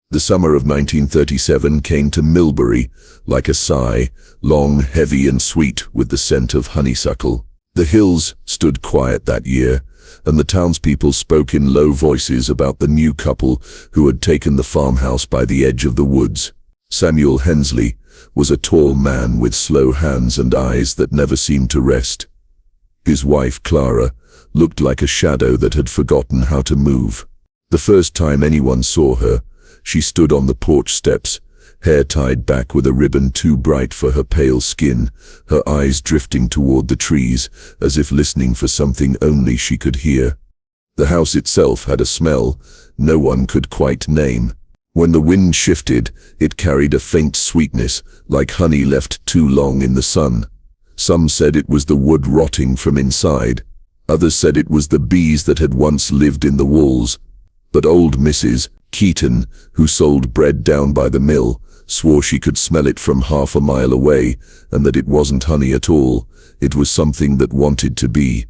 The summer of 1937 came to Millbury like a sigh, long, heavy and sweet with the scent of honeysuckle. The hills stood quiet that year, and the townspeople spoke in low voices about the new couple who had taken the farmhouse by the edge of the woods. Samuel Hensley was a tall man with slow hands and eyes that never seemed to rest. His wife, Clara, looked like a shadow that had forgotten how to move. The first time anyone saw her, she stood on the porch steps, hair tied back with a ribbon too bright for her pale skin, her eyes drifting toward the trees, as if listening for something only she could hear. The house itself had a smell no one could quite name. When the wind shifted, it carried a faint sweetness, like honey left too long in the sun. Some said it was the wood rotting from inside. Others said it was the bees that had once lived in the walls. But old Mrs. Keaton, who sold bread down by the mill, swore she could smell it from half a mile away, and that it wasn't honey at all. It was something that wanted to be.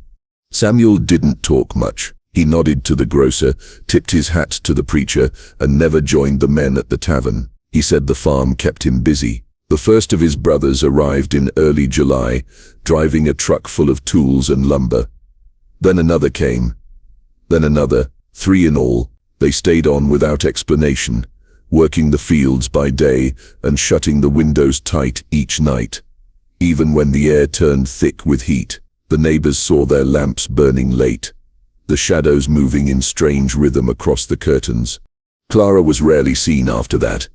Samuel didn't talk much. He nodded to the grocer, tipped his hat to the preacher, and never joined the men at the tavern. He said the farm kept him busy. The first of his brothers arrived in early July, driving a truck full of tools and lumber. Then another came. Then another, 3 in all. They stayed on without explanation, working the fields by day and shutting the windows tight each night. Even when the air turned thick with heat, the neighbors saw their lamps burning late, the shadows moving in strange rhythm across the curtains. Clara was rarely seen after that.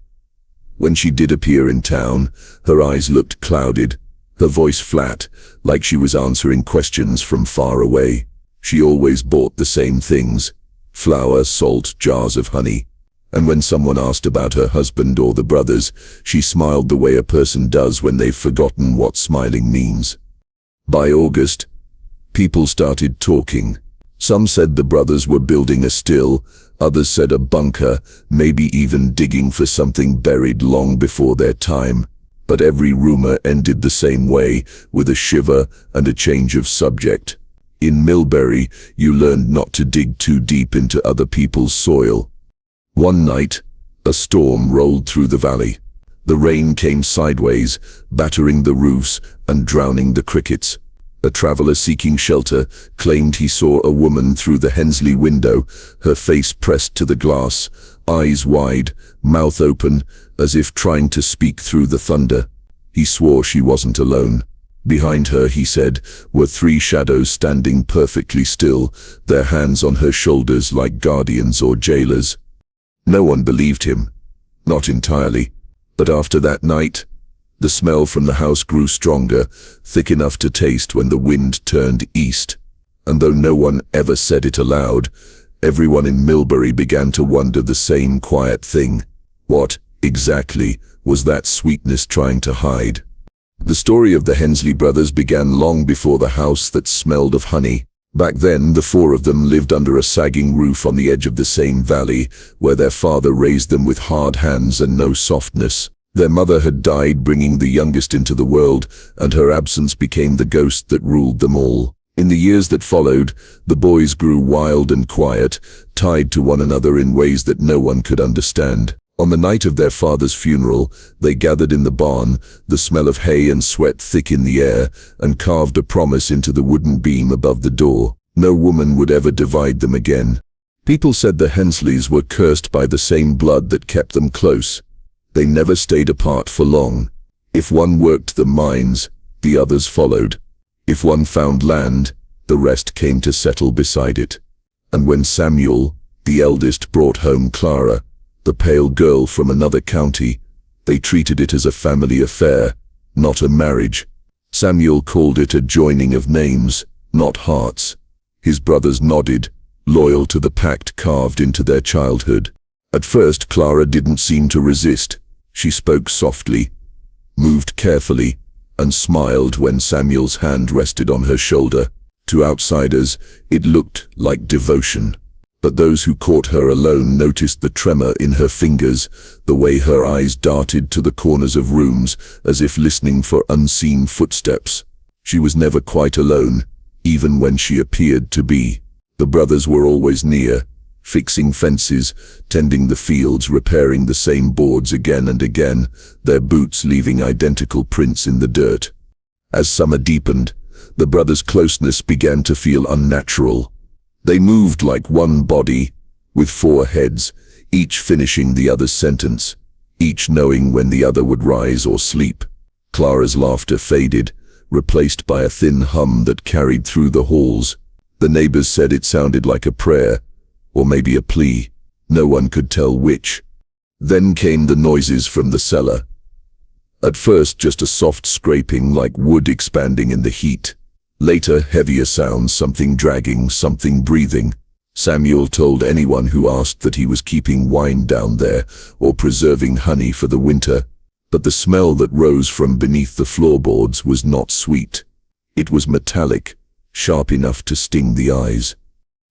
When she did appear in town, her eyes looked clouded, her voice flat, like she was answering questions from far away. She always bought the same things: flour, salt, jars of honey. And when someone asked about her husband or the brothers, she smiled the way a person does when they've forgotten what smiling means. By August, people started talking. Some said the brothers were building a still, others said a bunker, maybe even digging for something buried long before their time. But every rumor ended the same way, with a shiver and a change of subject. In Millbury, you learned not to dig too deep into other people's soil. One night, a storm rolled through the valley. The rain came sideways, battering the roofs and drowning the crickets. A traveler seeking shelter claimed he saw a woman through the Hensley window, her face pressed to the glass, eyes wide, mouth open, as if trying to speak through the thunder. He swore she wasn't alone. Behind her, he said, were 3 shadows standing perfectly still, their hands on her shoulders like guardians or jailers. No one believed him. Not entirely. But after that night, the smell from the house grew stronger, thick enough to taste when the wind turned east. And though no one ever said it aloud, everyone in Millbury began to wonder the same quiet thing. What, exactly, was that sweetness trying to hide? The story of the Hensley brothers began long before the house that smelled of honey. Back then, the 4 of them lived under a sagging roof on the edge of the same valley, where their father raised them with hard hands and no softness. Their mother had died bringing the youngest into the world, and her absence became the ghost that ruled them all. In the years that followed, the boys grew wild and quiet, tied to one another in ways that no one could understand. On the night of their father's funeral, they gathered in the barn, the smell of hay and sweat thick in the air, and carved a promise into the wooden beam above the door. No woman would ever divide them again. People said the Hensleys were cursed by the same blood that kept them close. They never stayed apart for long. If one worked the mines, the others followed. If one found land, the rest came to settle beside it. And when Samuel, the eldest, brought home Clara, the pale girl from another county, they treated it as a family affair, not a marriage. Samuel called it a joining of names, not hearts. His brothers nodded, loyal to the pact carved into their childhood. At first, Clara didn't seem to resist. She spoke softly, moved carefully, and smiled when Samuel's hand rested on her shoulder. To outsiders, it looked like devotion. But those who caught her alone noticed the tremor in her fingers, the way her eyes darted to the corners of rooms, as if listening for unseen footsteps. She was never quite alone, even when she appeared to be. The brothers were always near, fixing fences, tending the fields, repairing the same boards again and again, their boots leaving identical prints in the dirt. As summer deepened, the brothers' closeness began to feel unnatural. They moved like one body, with 4 heads, each finishing the other's sentence, each knowing when the other would rise or sleep. Clara's laughter faded, replaced by a thin hum that carried through the halls. The neighbors said it sounded like a prayer, or maybe a plea. No one could tell which. Then came the noises from the cellar. At first just a soft scraping like wood expanding in the heat. Later heavier sounds, something dragging, something breathing. Samuel told anyone who asked that he was keeping wine down there or preserving honey for the winter. But the smell that rose from beneath the floorboards was not sweet. It was metallic, sharp enough to sting the eyes.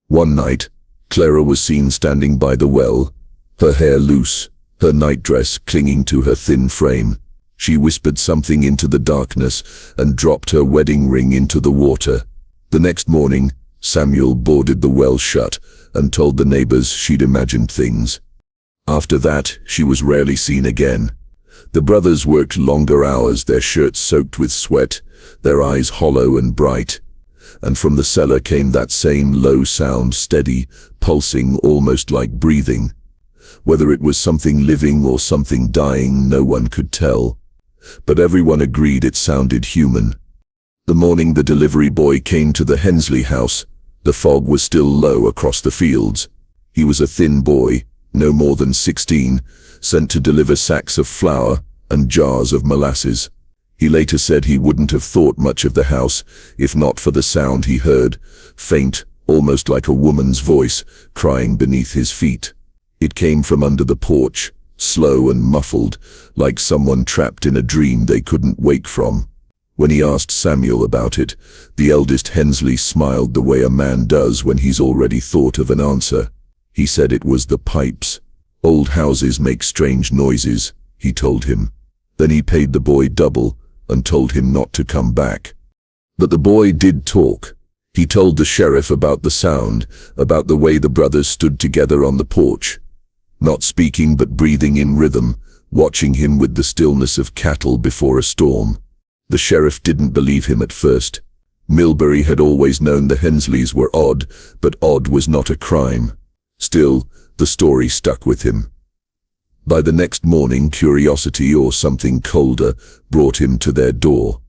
One night, Clara was seen standing by the well, her hair loose, her nightdress clinging to her thin frame. She whispered something into the darkness and dropped her wedding ring into the water. The next morning, Samuel boarded the well shut and told the neighbors she'd imagined things. After that, she was rarely seen again. The brothers worked longer hours, their shirts soaked with sweat, their eyes hollow and bright. And from the cellar came that same low sound, steady, pulsing, almost like breathing. Whether it was something living or something dying, no one could tell. But everyone agreed it sounded human. The morning the delivery boy came to the Hensley house, the fog was still low across the fields. He was a thin boy, no more than 16, sent to deliver sacks of flour and jars of molasses. He later said he wouldn't have thought much of the house if not for the sound he heard, faint, almost like a woman's voice, crying beneath his feet. It came from under the porch, slow and muffled, like someone trapped in a dream they couldn't wake from. When he asked Samuel about it, the eldest Hensley smiled the way a man does when he's already thought of an answer. He said it was the pipes. Old houses make strange noises, he told him. Then he paid the boy double and told him not to come back. But the boy did talk. He told the sheriff about the sound, about the way the brothers stood together on the porch, not speaking but breathing in rhythm, watching him with the stillness of cattle before a storm. The sheriff didn't believe him at first. Millbury had always known the Hensleys were odd, but odd was not a crime. Still, the story stuck with him. By the next morning, curiosity or something colder brought him to their door.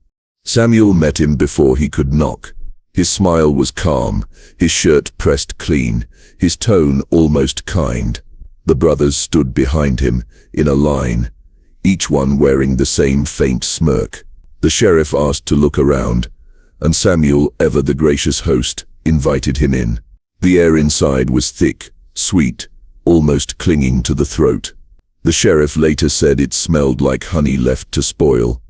Samuel met him before he could knock. His smile was calm, his shirt pressed clean, his tone almost kind. The brothers stood behind him, in a line, each one wearing the same faint smirk. The sheriff asked to look around, and Samuel, ever the gracious host, invited him in. The air inside was thick, sweet, almost clinging to the throat. The sheriff later said it smelled like honey left to spoil.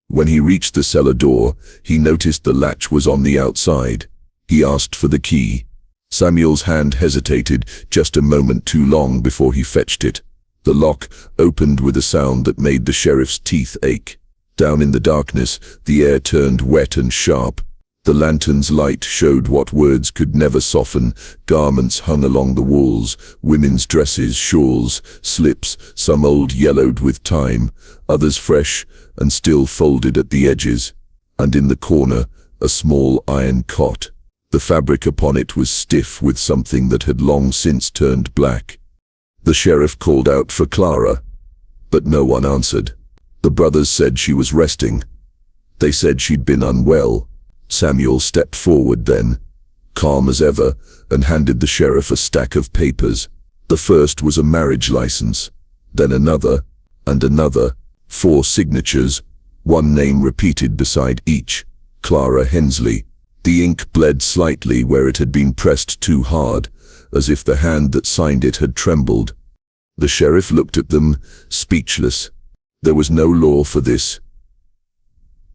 When he reached the cellar door, he noticed the latch was on the outside. He asked for the key. Samuel's hand hesitated just a moment too long before he fetched it. The lock opened with a sound that made the sheriff's teeth ache. Down in the darkness, the air turned wet and sharp. The lantern's light showed what words could never soften. Garments hung along the walls, women's dresses, shawls, slips, some old, yellowed with time, others fresh and still folded at the edges. And in the corner, a small iron cot. The fabric upon it was stiff with something that had long since turned black. The sheriff called out for Clara, but no one answered. The brothers said she was resting. They said she'd been unwell. Samuel stepped forward then, calm as ever, and handed the sheriff a stack of papers. The first was a marriage license, then another, and another, 4 signatures, one name repeated beside each, Clara Hensley. The ink bled slightly where it had been pressed too hard, as if the hand that signed it had trembled. The sheriff looked at them, speechless. There was no law for this.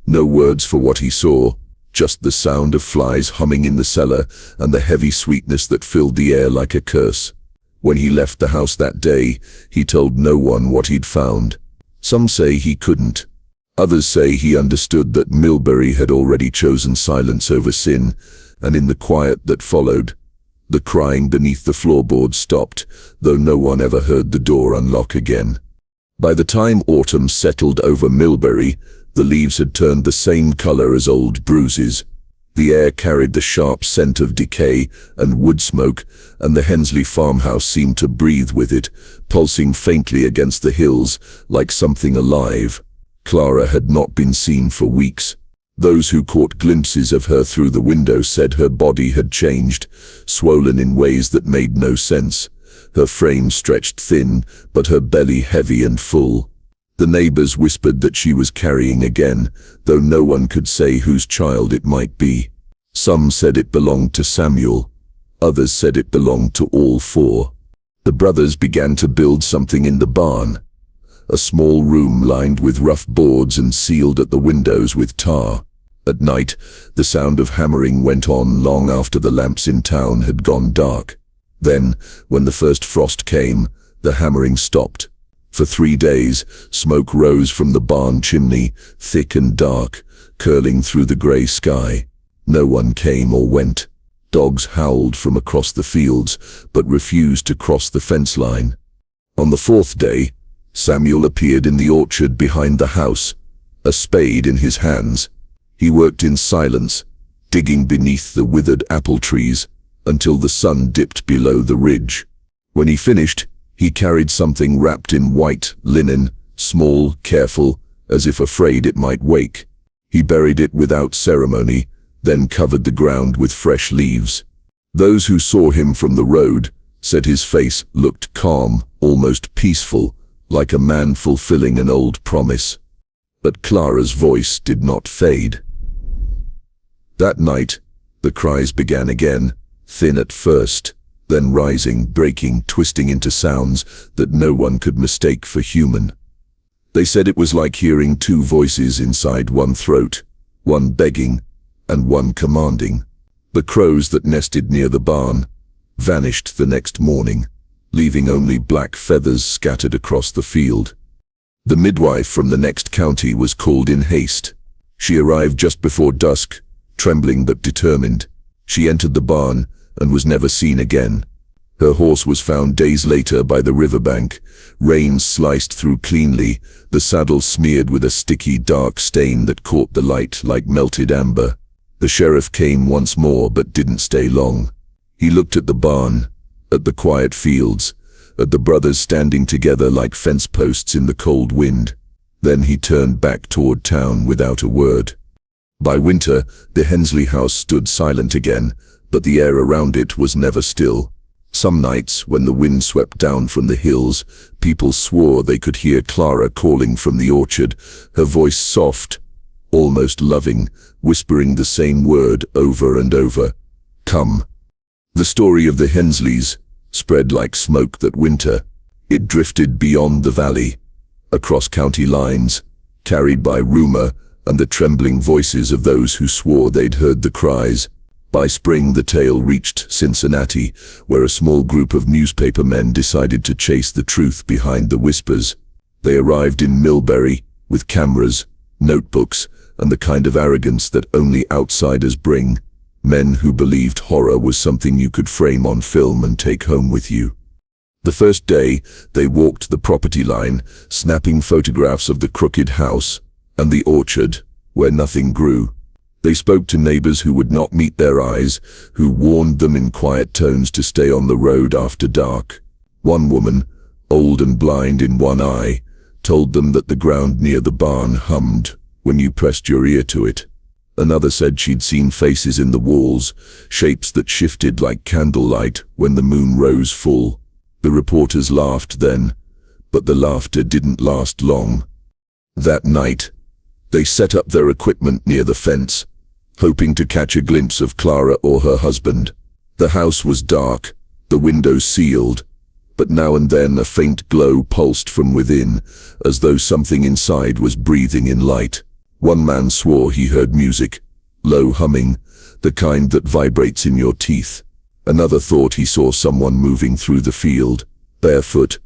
No words for what he saw, just the sound of flies humming in the cellar and the heavy sweetness that filled the air like a curse. When he left the house that day, he told no one what he'd found. Some say he couldn't. Others say he understood that Millbury had already chosen silence over sin, and in the quiet that followed, The crying beneath the floorboards stopped, though no one ever heard the door unlock again. By the time autumn settled over Millbury, the leaves had turned the same color as old bruises. The air carried the sharp scent of decay and wood smoke, and the Hensley farmhouse seemed to breathe with it, pulsing faintly against the hills like something alive. Clara had not been seen for weeks. Those who caught glimpses of her through the window said her body had changed, swollen in ways that made no sense. Her frame stretched thin, but her belly heavy and full. The neighbors whispered that she was carrying again, though no one could say whose child it might be. Some said it belonged to Samuel. Others said it belonged to all four. The brothers began to build something in the barn. A small room lined with rough boards and sealed at the windows with tar. At night, the sound of hammering went on long after the lamps in town had gone dark. Then, when the first frost came, the hammering stopped. For 3 days, smoke rose from the barn chimney, thick and dark, curling through the grey sky. No one came or went. Dogs howled from across the fields, but refused to cross the fence line. On the 4th day, Samuel appeared in the orchard behind the house, a spade in his hands. He worked in silence, digging beneath the withered apple trees, until the sun dipped below the ridge. When he finished, he carried something wrapped in white linen, small, careful, as if afraid it might wake. He buried it without ceremony, then covered the ground with fresh leaves. Those who saw him from the road said his face looked calm, almost peaceful, like a man fulfilling an old promise. But Clara's voice did not fade. That night, the cries began again, thin at first, then rising, breaking, twisting into sounds that no one could mistake for human. They said it was like hearing 2 voices inside one throat, one begging and one commanding. The crows that nested near the barn vanished the next morning, leaving only black feathers scattered across the field. The midwife from the next county was called in haste. She arrived just before dusk, trembling but determined. She entered the barn and was never seen again. Her horse was found days later by the riverbank, reins sliced through cleanly, the saddle smeared with a sticky dark stain that caught the light like melted amber. The sheriff came once more but didn't stay long. He looked at the barn, at the quiet fields, at the brothers standing together like fence posts in the cold wind. Then he turned back toward town without a word. By winter, the Hensley house stood silent again, but the air around it was never still. Some nights, when the wind swept down from the hills, people swore they could hear Clara calling from the orchard, her voice soft, almost loving, whispering the same word over and over: "Come." The story of the Hensleys spread like smoke that winter. It drifted beyond the valley, across county lines, carried by rumor and the trembling voices of those who swore they'd heard the cries. By spring, the tale reached Cincinnati, where a small group of newspaper men decided to chase the truth behind the whispers. They arrived in Millbury with cameras, notebooks, and the kind of arrogance that only outsiders bring. Men who believed horror was something you could frame on film and take home with you. The first day, they walked the property line, snapping photographs of the crooked house and the orchard, where nothing grew. They spoke to neighbors who would not meet their eyes, who warned them in quiet tones to stay on the road after dark. One woman, old and blind in one eye, told them that the ground near the barn hummed when you pressed your ear to it. Another said she'd seen faces in the walls, shapes that shifted like candlelight when the moon rose full. The reporters laughed then, but the laughter didn't last long. That night, they set up their equipment near the fence, hoping to catch a glimpse of Clara or her husband. The house was dark, the windows sealed, but now and then a faint glow pulsed from within, as though something inside was breathing in light. One man swore he heard music, low humming, the kind that vibrates in your teeth. Another thought he saw someone moving through the field, barefoot,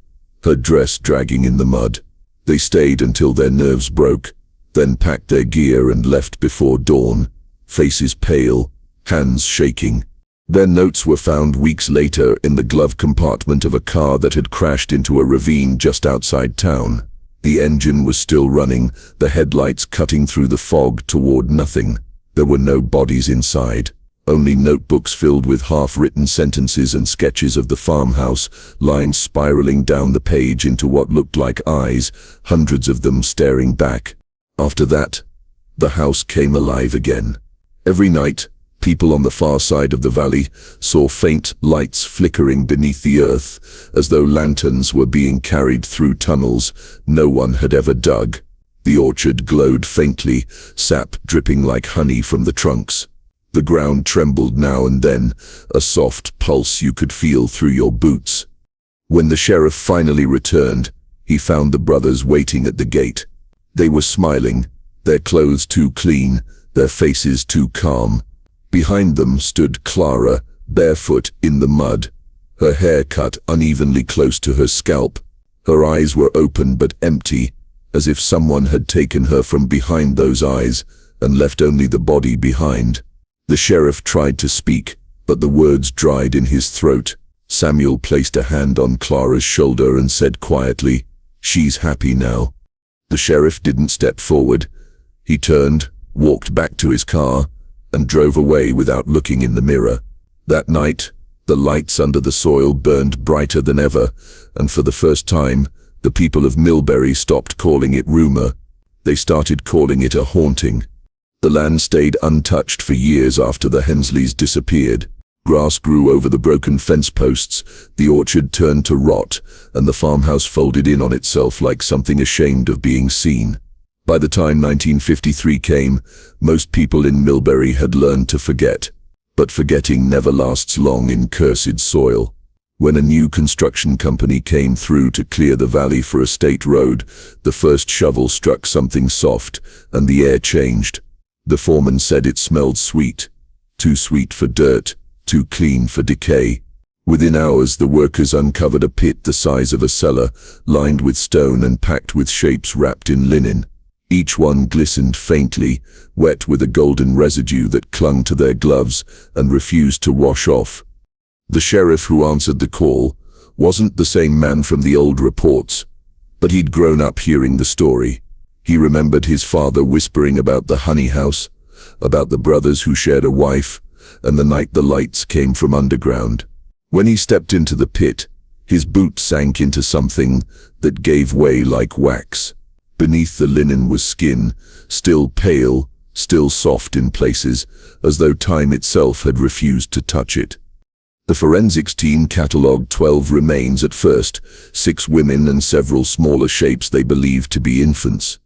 her dress dragging in the mud. They stayed until their nerves broke, then packed their gear and left before dawn, faces pale, hands shaking. Their notes were found weeks later in the glove compartment of a car that had crashed into a ravine just outside town. The engine was still running, the headlights cutting through the fog toward nothing. There were no bodies inside, only notebooks filled with half-written sentences and sketches of the farmhouse, lines spiraling down the page into what looked like eyes, hundreds of them staring back. After that, the house came alive again. Every night, people on the far side of the valley saw faint lights flickering beneath the earth, as though lanterns were being carried through tunnels no one had ever dug. The orchard glowed faintly, sap dripping like honey from the trunks. The ground trembled now and then, a soft pulse you could feel through your boots. When the sheriff finally returned, he found the brothers waiting at the gate. They were smiling, their clothes too clean, their faces too calm. Behind them stood Clara, barefoot in the mud, her hair cut unevenly close to her scalp. Her eyes were open but empty, as if someone had taken her from behind those eyes and left only the body behind. The sheriff tried to speak, but the words dried in his throat. Samuel placed a hand on Clara's shoulder and said quietly, "She's happy now." The sheriff didn't step forward. He turned, walked back to his car, and drove away without looking in the mirror. That night, the lights under the soil burned brighter than ever, and for the first time, the people of Millbury stopped calling it rumor. They started calling it a haunting. The land stayed untouched for years after the Hensleys disappeared. Grass grew over the broken fence posts, the orchard turned to rot, and the farmhouse folded in on itself like something ashamed of being seen. By the time 1953 came, most people in Millbury had learned to forget. But forgetting never lasts long in cursed soil. When a new construction company came through to clear the valley for a state road, the first shovel struck something soft, and the air changed. The foreman said it smelled sweet. Too sweet for dirt, too clean for decay. Within hours, the workers uncovered a pit the size of a cellar, lined with stone and packed with shapes wrapped in linen. Each one glistened faintly, wet with a golden residue that clung to their gloves and refused to wash off. The sheriff who answered the call wasn't the same man from the old reports, but he'd grown up hearing the story. He remembered his father whispering about the honey house, about the brothers who shared a wife, and the night the lights came from underground. When he stepped into the pit, his boot sank into something that gave way like wax. Beneath the linen was skin, still pale, still soft in places, as though time itself had refused to touch it. The forensics team catalogued 12 remains at first, 6 women and several smaller shapes they believed to be infants.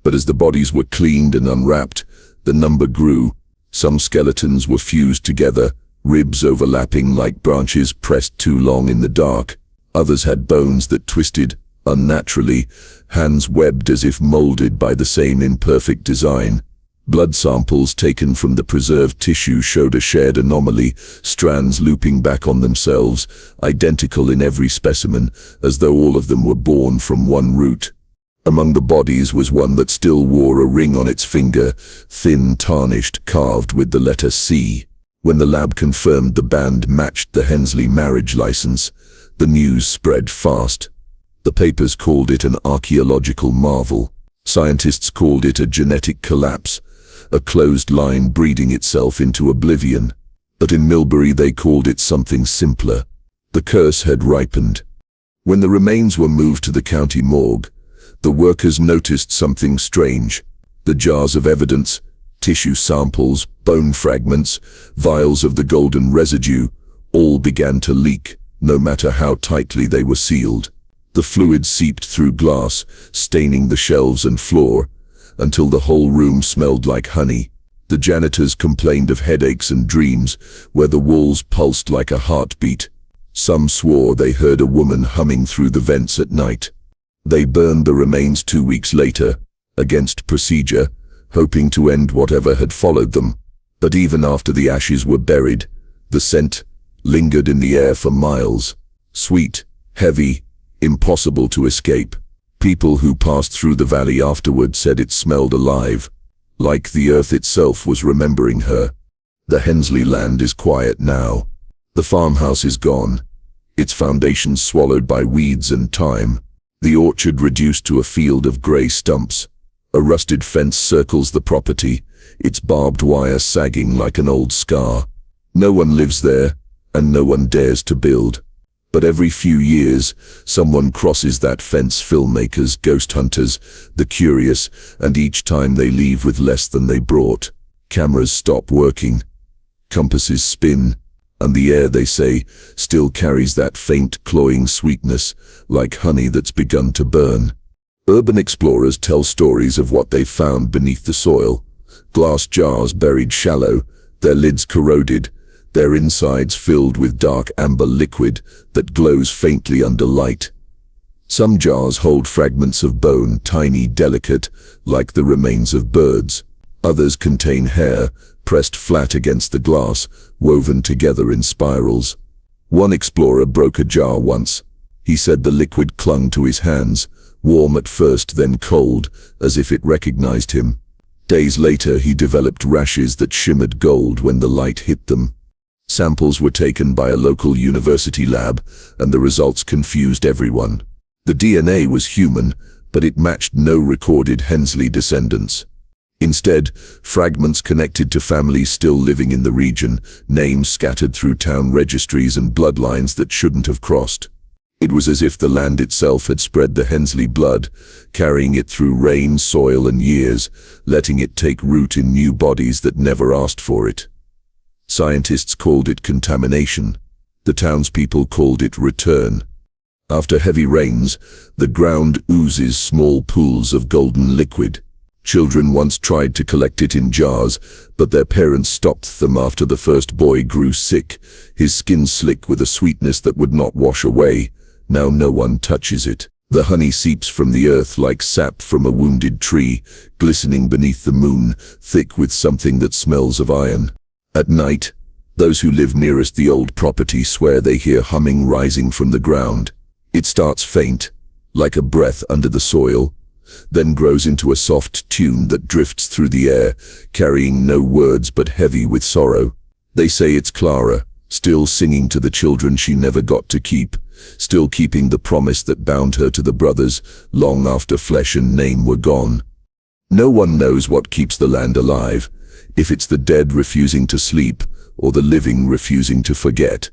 But as the bodies were cleaned and unwrapped, the number grew. Some skeletons were fused together, ribs overlapping like branches pressed too long in the dark. Others had bones that twisted unnaturally, hands webbed as if molded by the same imperfect design. Blood samples taken from the preserved tissue showed a shared anomaly, strands looping back on themselves, identical in every specimen, as though all of them were born from one root. Among the bodies was one that still wore a ring on its finger, thin, tarnished, carved with the letter C. When the lab confirmed the band matched the Hensley marriage license, the news spread fast. The papers called it an archaeological marvel. Scientists called it a genetic collapse, a closed line breeding itself into oblivion. But in Millbury they called it something simpler. The curse had ripened. When the remains were moved to the county morgue, the workers noticed something strange. The jars of evidence, tissue samples, bone fragments, vials of the golden residue, all began to leak, no matter how tightly they were sealed. The fluid seeped through glass, staining the shelves and floor, until the whole room smelled like honey. The janitors complained of headaches and dreams, where the walls pulsed like a heartbeat. Some swore they heard a woman humming through the vents at night. They burned the remains 2 weeks later, against procedure, hoping to end whatever had followed them. But even after the ashes were buried, the scent lingered in the air for miles. Sweet, heavy, impossible to escape. People who passed through the valley afterward said it smelled alive, like the earth itself was remembering her. The Hensley land is quiet now. The farmhouse is gone, its foundations swallowed by weeds and time, the orchard reduced to a field of grey stumps. A rusted fence circles the property, its barbed wire sagging like an old scar. No one lives there, and no one dares to build. But every few years, someone crosses that fence: filmmakers, ghost hunters, the curious, and each time they leave with less than they brought. Cameras stop working, compasses spin, and the air, they say, still carries that faint, cloying sweetness, like honey that's begun to burn. Urban explorers tell stories of what they've found beneath the soil: glass jars buried shallow, their lids corroded, their insides filled with dark amber liquid that glows faintly under light. Some jars hold fragments of bone, tiny, delicate, like the remains of birds. Others contain hair, pressed flat against the glass, woven together in spirals. One explorer broke a jar once. He said the liquid clung to his hands, warm at first, then cold, as if it recognized him. Days later, he developed rashes that shimmered gold when the light hit them. Samples were taken by a local university lab, and the results confused everyone. The DNA was human, but it matched no recorded Hensley descendants. Instead, fragments connected to families still living in the region, names scattered through town registries, and bloodlines that shouldn't have crossed. It was as if the land itself had spread the Hensley blood, carrying it through rain, soil, and years, letting it take root in new bodies that never asked for it. Scientists called it contamination. The townspeople called it return. After heavy rains, the ground oozes small pools of golden liquid. Children once tried to collect it in jars, but their parents stopped them after the first boy grew sick, his skin slick with a sweetness that would not wash away. Now no one touches it. The honey seeps from the earth like sap from a wounded tree, glistening beneath the moon, thick with something that smells of iron. At night, those who live nearest the old property swear they hear humming rising from the ground. It starts faint, like a breath under the soil, then grows into a soft tune that drifts through the air, carrying no words but heavy with sorrow. They say it's Clara, still singing to the children she never got to keep, still keeping the promise that bound her to the brothers long after flesh and name were gone. No one knows what keeps the land alive, if it's the dead refusing to sleep or the living refusing to forget.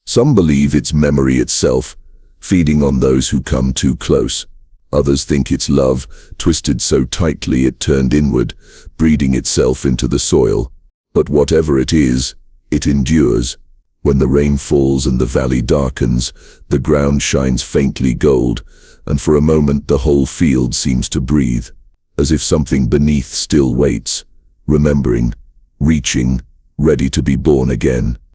Some believe it's memory itself, feeding on those who come too close. Others think it's love, twisted so tightly it turned inward, breeding itself into the soil. But whatever it is, it endures. When the rain falls and the valley darkens, the ground shines faintly gold, and for a moment the whole field seems to breathe, as if something beneath still waits, remembering, reaching, ready to be born again.